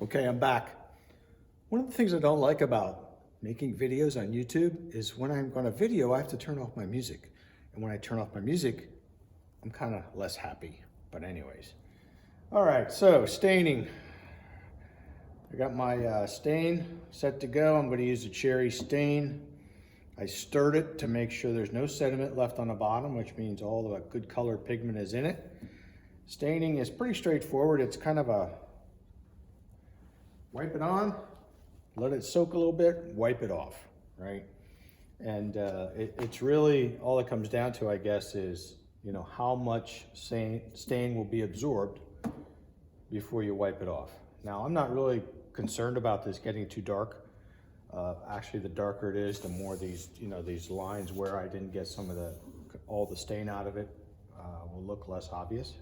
Okay, I'm back. One of the things I don't like about making videos on YouTube is when I'm going to video, I have to turn off my music. And when I turn off my music, I'm kind of less happy. But anyways. All right, so staining. I got my stain set to go. I'm going to use a cherry stain. I stirred it to make sure there's no sediment left on the bottom, which means all the good colored pigment is in it. Staining is pretty straightforward. It's kind of a wipe it on, let it soak a little bit, wipe it off, right? And it's really, all it comes down to, I guess, is, how much stain will be absorbed before you wipe it off. Now, I'm not really concerned about this getting too dark. Actually, the darker it is, the more these, these lines where I didn't get all the stain out of it will look less obvious.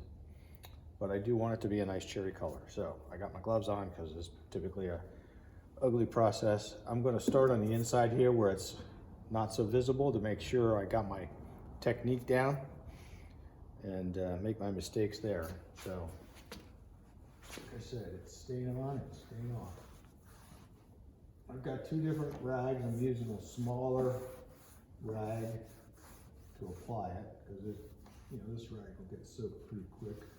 But I do want it to be a nice cherry color. So I got my gloves on because it's typically a ugly process. I'm going to start on the inside here where it's not so visible to make sure I got my technique down and make my mistakes there. So like I said, it's staying on, it's staying off. I've got two different rags. I'm using a smaller rag to apply it because this rag will get soaked pretty quick.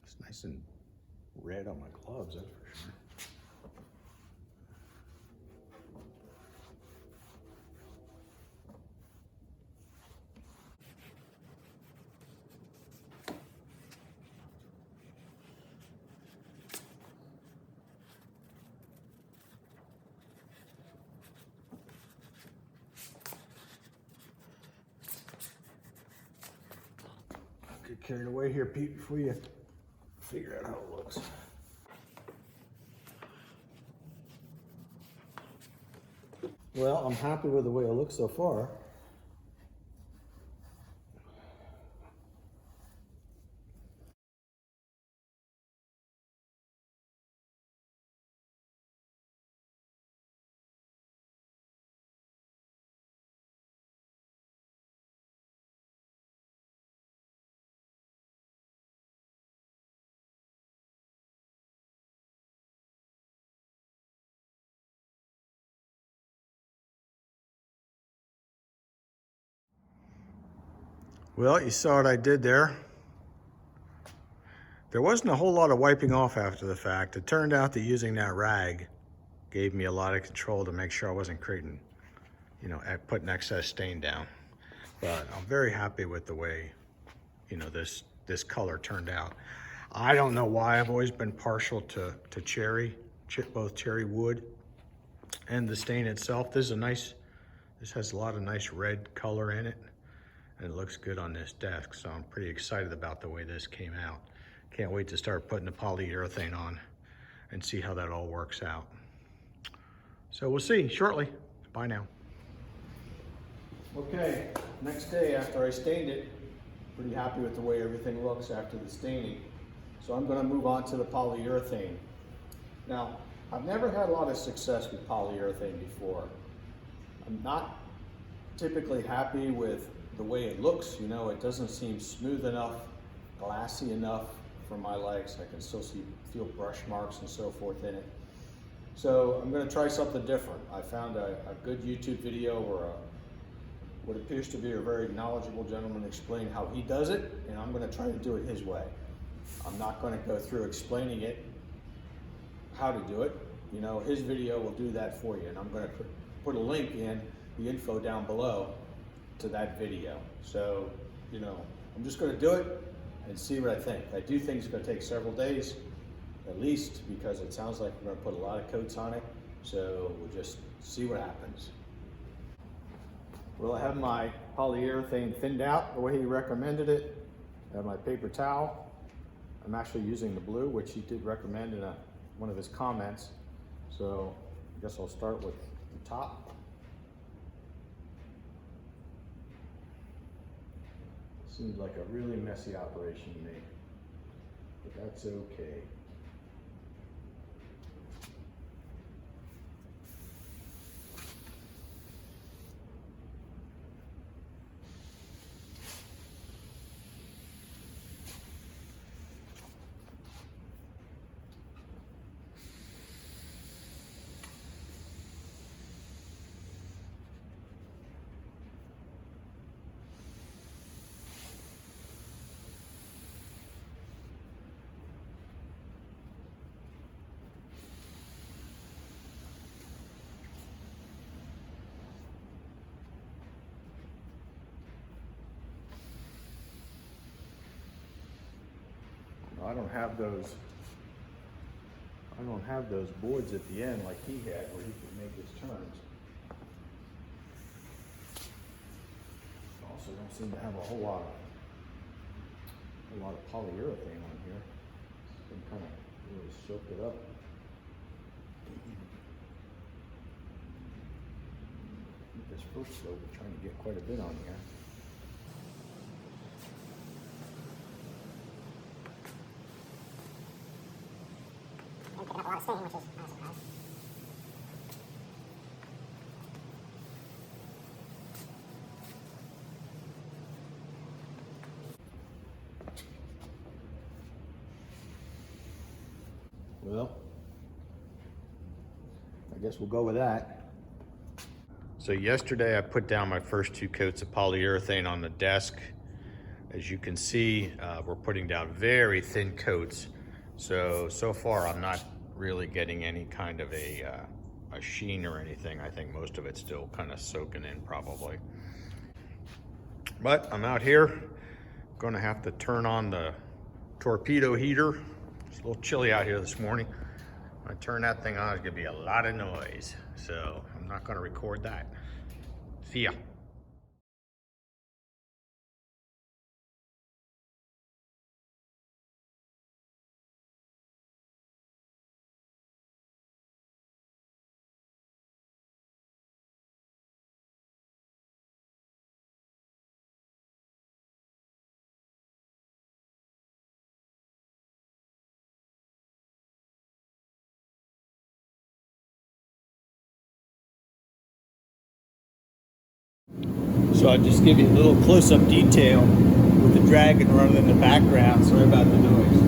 It's nice and red on my gloves, that's for sure. Get carried away here, Pete, before you figure out how it looks. Well, I'm happy with the way it looks so far. Well, you saw what I did there. There wasn't a whole lot of wiping off after the fact. It turned out that using that rag gave me a lot of control to make sure I wasn't creating, putting excess stain down. But I'm very happy with the way, this color turned out. I don't know why. I've always been partial to cherry, both cherry wood and the stain itself. This has a lot of nice red color in it, and it looks good on this desk. So I'm pretty excited about the way this came out. Can't wait to start putting the polyurethane on and see how that all works out. So we'll see shortly. Bye now. Okay, next day after I stained it, pretty happy with the way everything looks after the staining. So I'm going to move on to the polyurethane. Now, I've never had a lot of success with polyurethane before. I'm not typically happy with the way it looks. It doesn't seem smooth enough, glassy enough for my legs. I can still feel brush marks and so forth in it. So I'm going to try something different. I found a good YouTube video where what appears to be a very knowledgeable gentleman explained how he does it, and I'm going to try to do it his way. I'm not going to go through explaining it, how to do it. His video will do that for you, and I'm going to put a link in the info down below to that video. So, I'm just going to do it and see what I think. I do think it's going to take several days, at least, because it sounds like we're going to put a lot of coats on it. So we'll just see what happens. Well, I have my polyurethane thinned out the way he recommended it. I have my paper towel. I'm actually using the blue, which he did recommend in one of his comments. So I guess I'll start with the top. Seems like a really messy operation to me, but that's okay. I don't have those boards at the end like he had where he could make his turns. Also don't seem to have a whole lot of polyurethane on here. It's been kind of really soaked it up. With this first slope, we're trying to get quite a bit on here. And picking up a lot of stain, which is not a surprise. Well, I guess we'll go with that. So yesterday I put down my first 2 coats of polyurethane on the desk. As you can see, we're putting down very thin coats. So far I'm not really getting any kind of a sheen or anything. I think most of it's still kind of soaking in probably. But I'm out here, gonna have to turn on the torpedo heater. It's a little chilly out here this morning. When I turn that thing on, it's gonna be a lot of noise. So I'm not gonna record that. See ya. So I'll just give you a little close-up detail with the dragon running in the background. Sorry about the noise.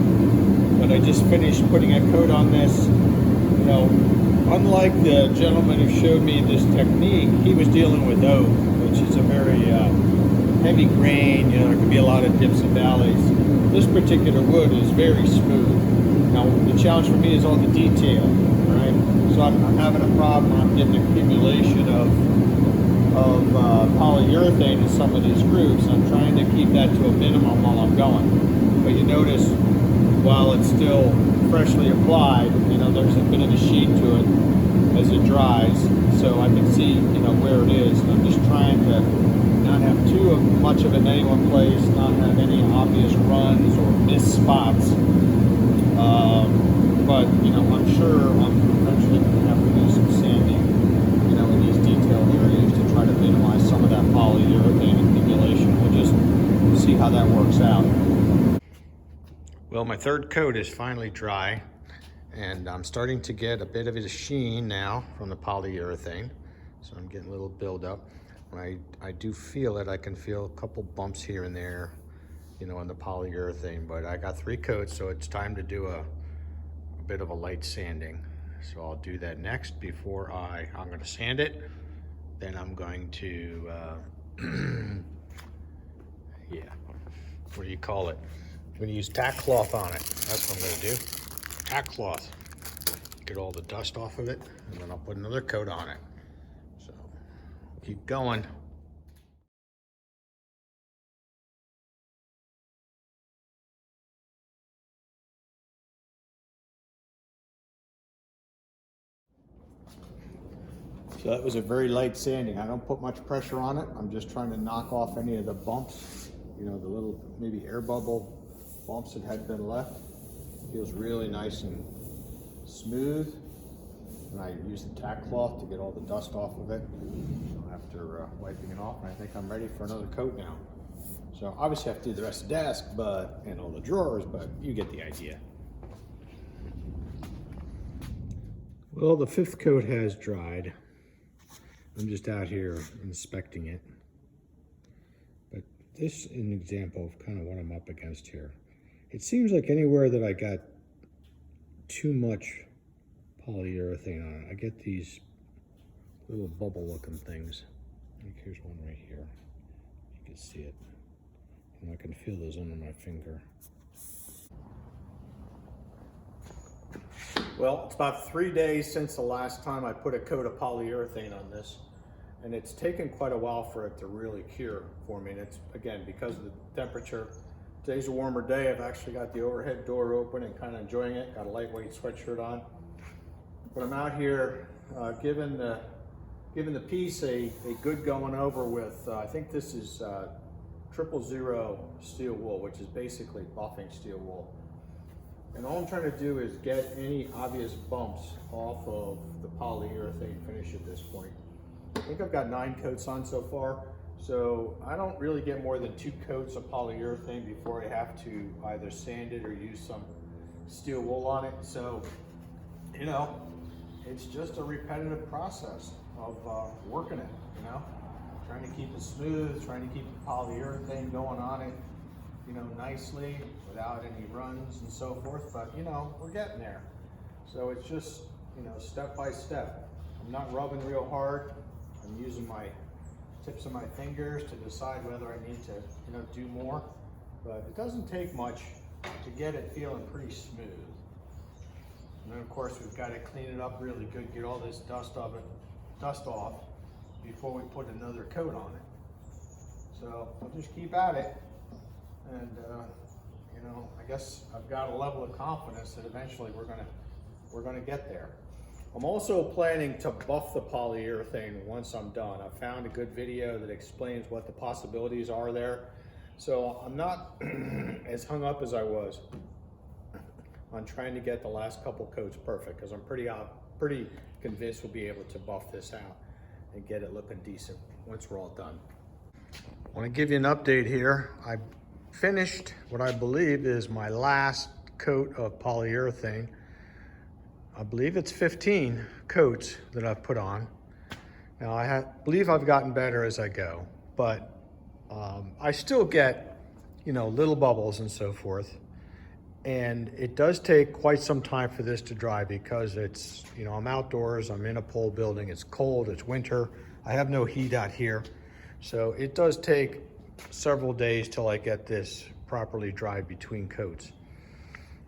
But I just finished putting a coat on this. You know, unlike the gentleman who showed me this technique, he was dealing with oak, which is a very heavy grain. You know, there can be a lot of dips and valleys. This particular wood is very smooth. Now, the challenge for me is all the detail, right? So I'm having a problem. I'm getting accumulation of polyurethane in some of these grooves. I'm trying to keep that to a minimum while I'm going. But you notice, while it's still freshly applied, you know, there's a bit of a sheen to it as it dries. So I can see, you know, where it is. And I'm just trying to not have too much of it in any one place, not have any obvious runs or missed spots. But, you know, I'm sure I'm eventually going to have to do some sanding, you know, in these detailed areas to try to minimize some of that polyurethane accumulation. We'll just see how that works out. Well, my third coat is finally dry, and I'm starting to get a bit of a sheen now from the polyurethane. So I'm getting a little buildup. I do feel it. I can feel a couple bumps here and there, you know, on the polyurethane, but I got 3 coats, so it's time to do a bit of a light sanding. So I'll do that next before I'm going to sand it. Then I'm going to, yeah, what do you call it? I'm going to use tack cloth on it. That's what I'm going to do. Tack cloth. Get all the dust off of it, and then I'll put another coat on it. So keep going. So that was a very light sanding. I don't put much pressure on it. I'm just trying to knock off any of the bumps, you know, the little maybe air bubble bumps that had been left. Feels really nice and smooth. And I use the tack cloth to get all the dust off of it after wiping it off. And I think I'm ready for another coat now. So obviously I have to do the rest of the desk, and all the drawers, but you get the idea. Well, the 5th coat has dried. I'm just out here inspecting it. But this is an example of kind of what I'm up against here. It seems like anywhere that I got too much polyurethane on it, I get these little bubble looking things. Like here's one right here. You can see it. And I can feel those under my finger. Well, it's about 3 days since the last time I put a coat of polyurethane on this, and it's taken quite a while for it to really cure for me. And it's, again, because of the temperature, Today's a warmer day. I've actually got the overhead door open and kind of enjoying it. Got a lightweight sweatshirt on. But I'm out here giving the piece a good going over with, I think this is 000 steel wool, which is basically buffing steel wool. And all I'm trying to do is get any obvious bumps off of the polyurethane finish at this point. I think I've got 9 coats on so far. So I don't really get more than 2 coats of polyurethane before I have to either sand it or use some steel wool on it. So, you know, it's just a repetitive process of working it, you know, trying to keep it smooth, trying to keep the polyurethane going on it, you know, nicely without any runs and so forth. But, you know, we're getting there. So it's just, you know, step by step. I'm not rubbing real hard. I'm using my tips of my fingers to decide whether I need to, you know, do more, but it doesn't take much to get it feeling pretty smooth. And then of course we've got to clean it up really good, get all this dust off before we put another coat on it. So I'll just keep at it, and you know, I guess I've got a level of confidence that eventually we're gonna get there. I'm also planning to buff the polyurethane once I'm done. I found a good video that explains what the possibilities are there. So I'm not as hung up as I was on trying to get the last couple coats perfect, because I'm pretty convinced we'll be able to buff this out and get it looking decent once we're all done. I want to give you an update here. I finished what I believe is my last coat of polyurethane. I believe it's 15 coats that I've put on. Now I believe I've gotten better as I go, but I still get, you know, little bubbles and so forth. And it does take quite some time for this to dry because it's, you know, I'm outdoors, I'm in a pole building, it's cold, it's winter. I have no heat out here. So it does take several days till I get this properly dried between coats.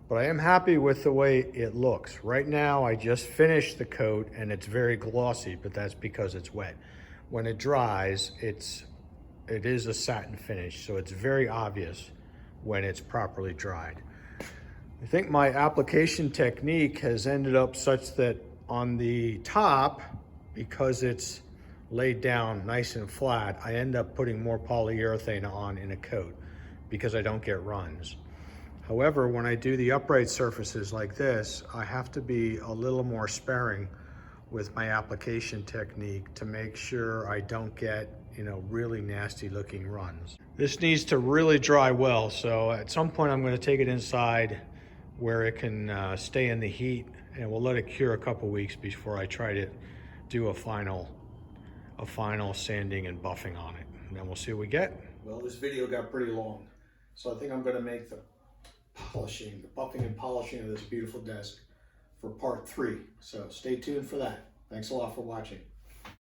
But I am happy with the way it looks. Right now, I just finished the coat and it's very glossy, but that's because it's wet. When it dries, it is a satin finish, so it's very obvious when it's properly dried. I think my application technique has ended up such that on the top, because it's laid down nice and flat, I end up putting more polyurethane on in a coat because I don't get runs. However, when I do the upright surfaces like this, I have to be a little more sparing with my application technique to make sure I don't get, you know, really nasty looking runs. This needs to really dry well, so at some point I'm going to take it inside where it can stay in the heat, and we'll let it cure a couple weeks before I try to do a final sanding and buffing on it. And then we'll see what we get. Well, this video got pretty long, so I think I'm going to make the buffing and polishing of this beautiful desk for part 3. So stay tuned for that. Thanks a lot for watching.